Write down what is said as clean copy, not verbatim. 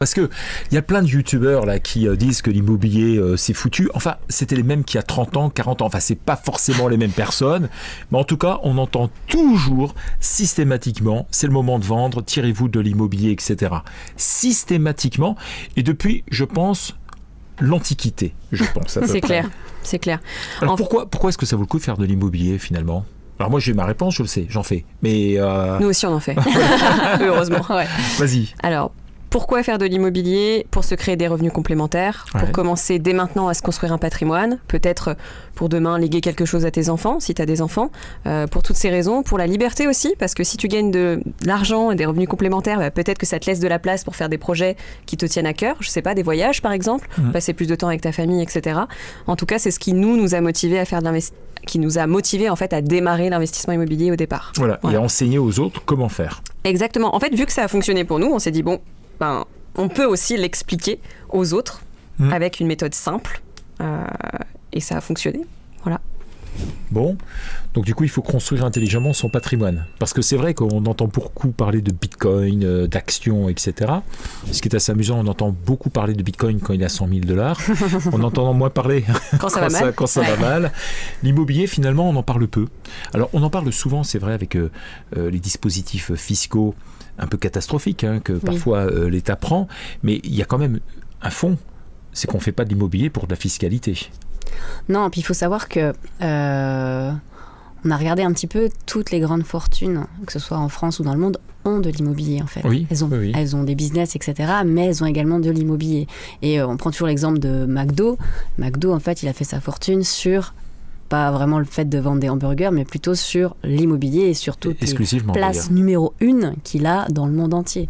Parce que il y a plein de youtubeurs là qui disent que l'immobilier c'est foutu. Enfin, c'était les mêmes qu'il y a 30 ans, 40 ans. Enfin, c'est pas forcément les mêmes personnes. Mais en tout cas, on entend toujours systématiquement, c'est le moment de vendre, tirez-vous de l'immobilier, etc. Systématiquement. Et depuis, je pense, l'Antiquité, je pense. À peu C'est près. clair, c'est clair. Alors pourquoi est-ce que ça vaut le coup de faire de l'immobilier finalement ? Alors moi j'ai ma réponse, je le sais, j'en fais. Mais Nous aussi on en fait. Heureusement. Ouais. Vas-y. Alors, pourquoi faire de l'immobilier ? Pour se créer des revenus complémentaires, pour Ouais. commencer dès maintenant à se construire un patrimoine, peut-être pour demain léguer quelque chose à tes enfants, si tu as des enfants, pour toutes ces raisons, pour la liberté aussi, parce que si tu gagnes de l'argent et des revenus complémentaires, bah, peut-être que ça te laisse de la place pour faire des projets qui te tiennent à cœur, je sais pas, des voyages par exemple, passer plus de temps avec ta famille, etc. En tout cas, c'est ce qui nous a motivés à faire de qui nous a motivés en fait à démarrer l'investissement immobilier au départ. Voilà. Et à enseigner aux autres comment faire. Exactement. En fait, vu que ça a fonctionné pour nous, on s'est dit bon, on peut aussi l'expliquer aux autres avec une méthode simple et ça a fonctionné. Voilà. Bon, donc du coup, il faut construire intelligemment son patrimoine. Parce que c'est vrai qu'on entend beaucoup parler de Bitcoin, d'actions, etc. Ce qui est assez amusant, on entend beaucoup parler de Bitcoin quand il a 100 000 $. On entend moins parler Quand ça va mal. Quand ça va mal. L'immobilier, finalement, on en parle peu. Alors, on en parle souvent, c'est vrai, avec les dispositifs fiscaux un peu catastrophiques que parfois l'État prend. Mais il y a quand même un fond. C'est qu'on ne fait pas de l'immobilier pour de la fiscalité. Non, puis il faut savoir que on a regardé un petit peu toutes les grandes fortunes, que ce soit en France ou dans le monde, ont de l'immobilier en fait. Oui, elles ont des business, etc. Mais elles ont également de l'immobilier. Et on prend toujours l'exemple de McDo. McDo, en fait, il a fait sa fortune sur pas vraiment le fait de vendre des hamburgers, mais plutôt sur l'immobilier et sur toutes les places numéro 1 qu'il a dans le monde entier.